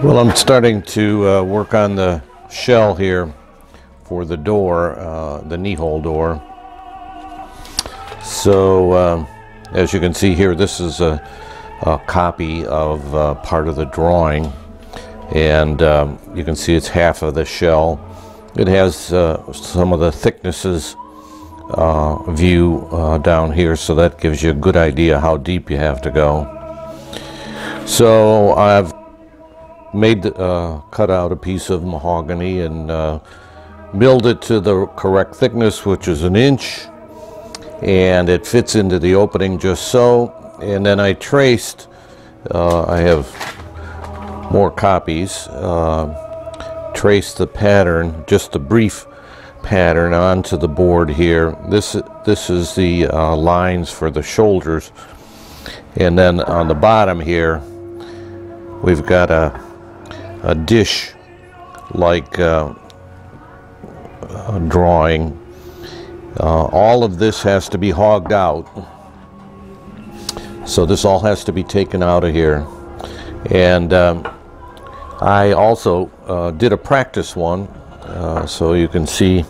Well, I'm starting to work on the shell here for the door, the Kneehole door. So as you can see here, this is a copy of part of the drawing, and you can see it's half of the shell. It has some of the thicknesses view down here, so that gives you a good idea how deep you have to go. So I've cut out a piece of mahogany and milled it to the correct thickness, which is 1 inch, and it fits into the opening just so. And then I traced, I have more copies, traced the pattern, just a brief pattern onto the board here. This is the lines for the shoulders, and then on the bottom here we've got a dish like drawing. All of this has to be hogged out, so this all has to be taken out of here. And I also did a practice one, so you can see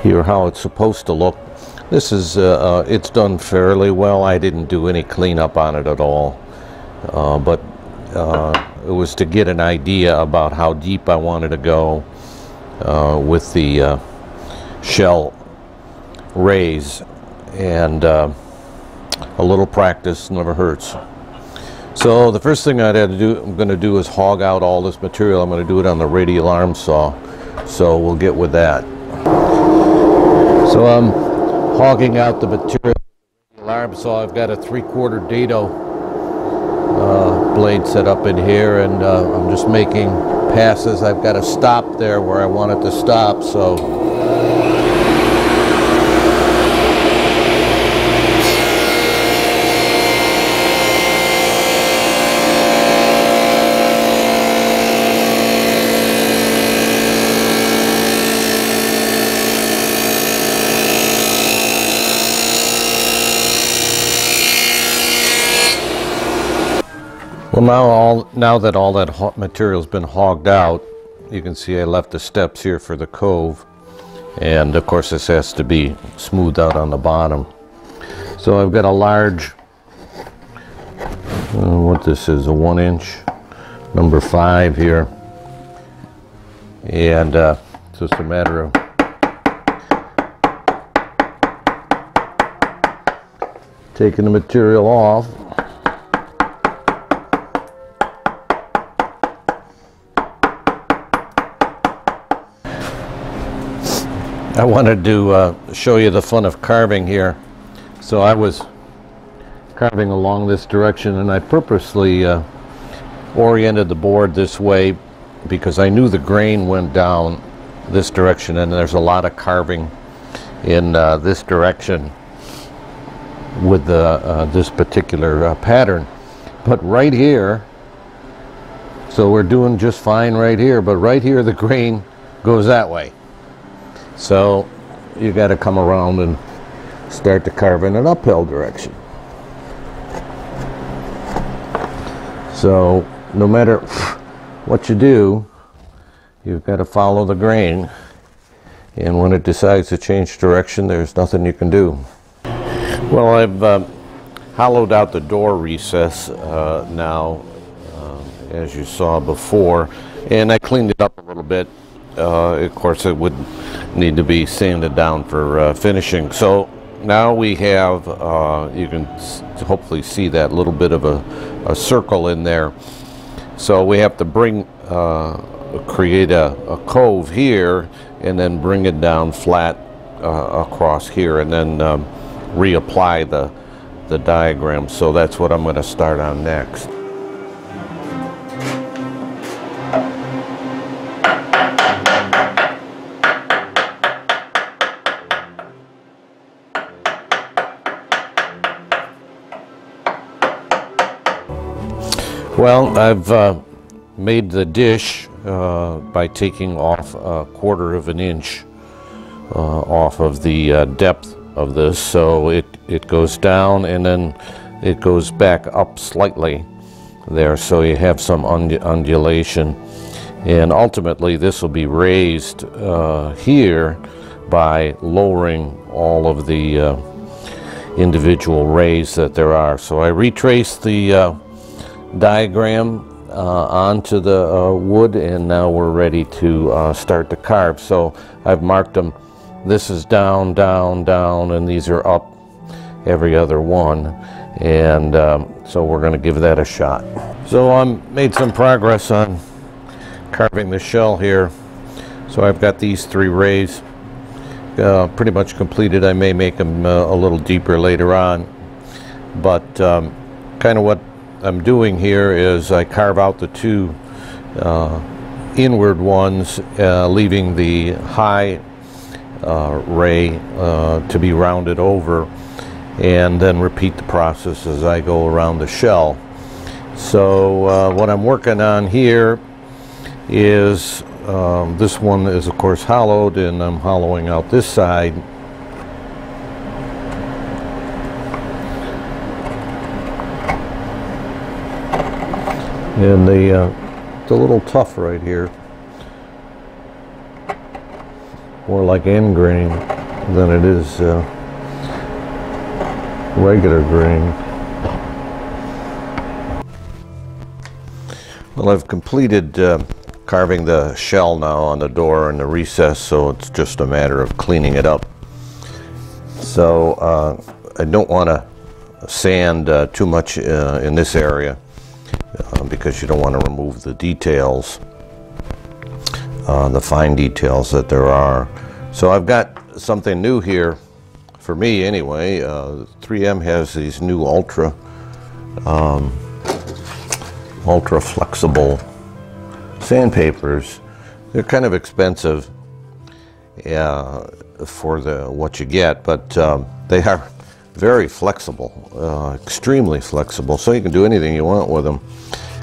here how it's supposed to look. This is it's done fairly well. I didn't do any cleanup on it at all, but it was to get an idea about how deep I wanted to go with the shell raise, and a little practice never hurts. So the first thing I'm going to do is hog out all this material. I'm going to do it on the radial arm saw, so we'll get with that. So I'm hogging out the material with the radial arm saw. I've got a 3/4 dado blade set up in here, and I'm just making passes. I've got to stop there where I want it to stop, so well, now that all that material's been hogged out, you can see I left the steps here for the cove, and of course this has to be smoothed out on the bottom. So I've got a large, what this is, a 1 inch, number 5 here, and so it's a matter of taking the material off. I wanted to show you the fun of carving here. So I was carving along this direction, and I purposely oriented the board this way because I knew the grain went down this direction, and there's a lot of carving in this direction with this particular pattern. But right here, so we're doing just fine right here, but right here the grain goes that way. So you got to come around and start to carve in an uphill direction. So no matter what you do, you've got to follow the grain, and when it decides to change direction, there's nothing you can do. Well, I've hollowed out the door recess now, as you saw before, and I cleaned it up a little bit. Of course, it would need to be sanded down for finishing. So now we have, you can hopefully see that little bit of a circle in there. So we have to create a cove here, and then bring it down flat across here, and then reapply the diagram. So that's what I'm going to start on next. Well, I've made the dish by taking off 1/4 inch off of the depth of this, so it goes down and then it goes back up slightly. there, so you have some undulation. And ultimately this will be raised here by lowering all of the individual rays that there are. So I retraced the diagram onto the wood, and now we're ready to start to carve. So I've marked them. This is down, down, down, and these are up every other one. And so we're going to give that a shot. So I made some progress on carving the shell here. So I've got these 3 rays pretty much completed. I may make them a little deeper later on, but kind of what I'm doing here is I carve out the 2 inward ones, leaving the high ray to be rounded over, and then repeat the process as I go around the shell. So what I'm working on here is this one is of course hollowed, and I'm hollowing out this side. And it's a little tough right here, more like end grain than it is regular grain. Well, I've completed carving the shell now on the door and the recess, so it's just a matter of cleaning it up. So I don't want to sand too much in this area because you don't want to remove the details, the fine details that there are. So I've got something new here, for me anyway. 3M has these new ultra flexible sandpapers. They're kind of expensive for what you get, but they are very flexible, extremely flexible, so you can do anything you want with them,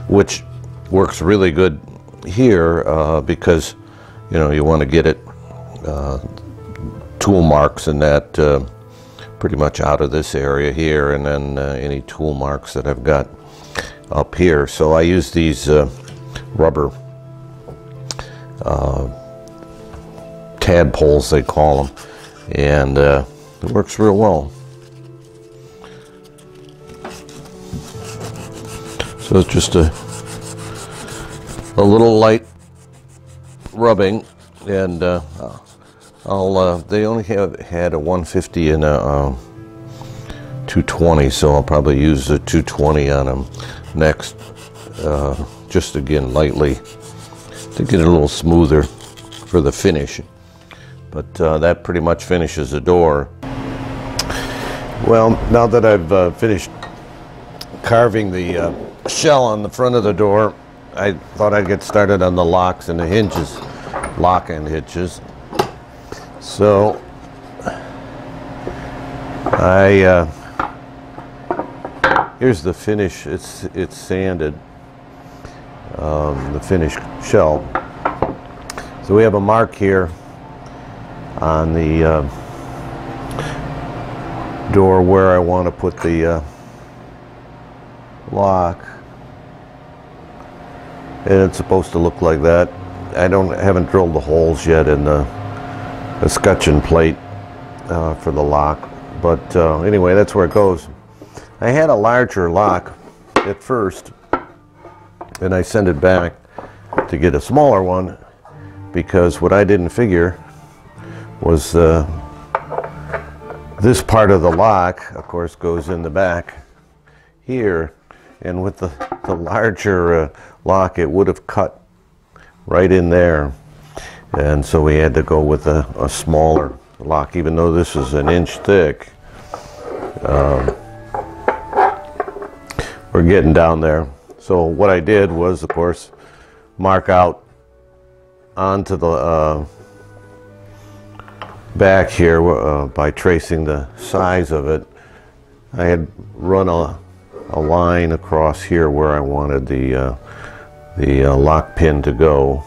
which works really good here because you want to get it tool marks and that pretty much out of this area here, and then any tool marks that I've got up here. So I use these rubber tadpoles, they call them, and it works real well. So it's just a little light rubbing, and they only had a 150 and a 220, so I'll probably use the 220 on them next, just again lightly to get it a little smoother for the finish. But that pretty much finishes the door. Well, now that I've finished carving the shell on the front of the door, I thought I'd get started on the locks and the hinges, lock and hinges. So here's the finish. It's sanded, the finished shell. So we have a mark here on the door where I want to put the lock, and it's supposed to look like that. I haven't drilled the holes yet in the escutcheon plate for the lock, but anyway, that's where it goes. I had a larger lock at first, and I sent it back to get a smaller one, because what I didn't figure was this part of the lock, of course, goes in the back here, and with the larger lock, it would have cut right in there, and so we had to go with a smaller lock, even though this is an inch thick. We're getting down there. So what I did was, of course, mark out onto the back here by tracing the size of it. I had run a line across here where I wanted the lock pin to go,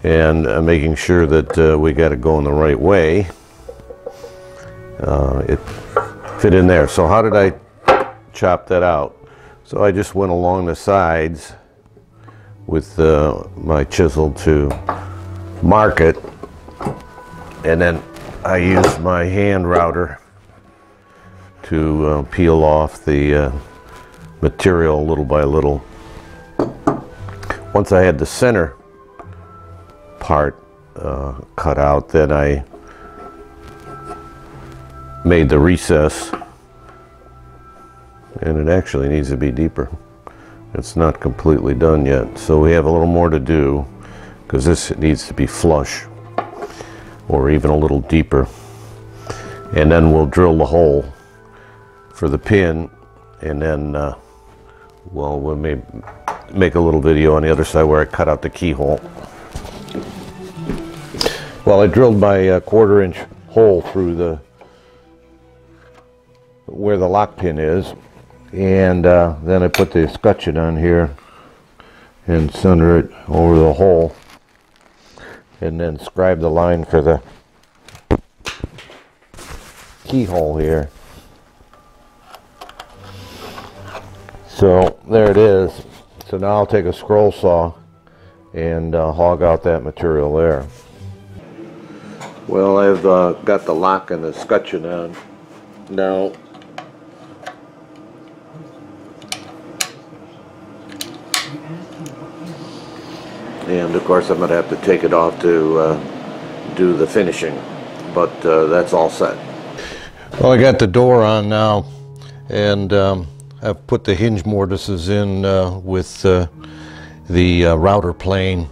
and making sure that we got it going the right way. It fit in there. So how did I chop that out? So I just went along the sides with my chisel to mark it, and then I used my hand router to peel off the material little by little. Once I had the center part cut out, then I made the recess, and it actually needs to be deeper. It's not completely done yet, so we have a little more to do, because this needs to be flush or even a little deeper. And then we'll drill the hole for the pin, and then we'll maybe make a little video on the other side where I cut out the keyhole. Well, I drilled my 1/4 inch hole through where the lock pin is, and then I put the escutcheon on here and center it over the hole, and then scribe the line for the keyhole here. So there it is. So now I'll take a scroll saw and hog out that material there. Well, I've got the lock and the escutcheon on now. And of course I'm going to have to take it off to do the finishing, but that's all set. Well, I got the door on now, and I've put the hinge mortises in with the router plane,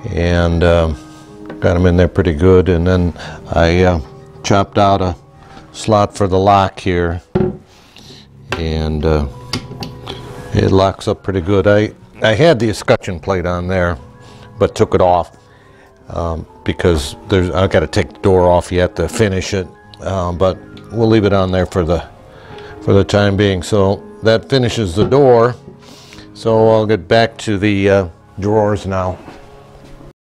and got them in there pretty good. And then I chopped out a slot for the lock here, and it locks up pretty good. I had the escutcheon plate on there, but took it off because I've got to take the door off yet to finish it, but we'll leave it on there for the time being. So that finishes the door. So I'll get back to the drawers now.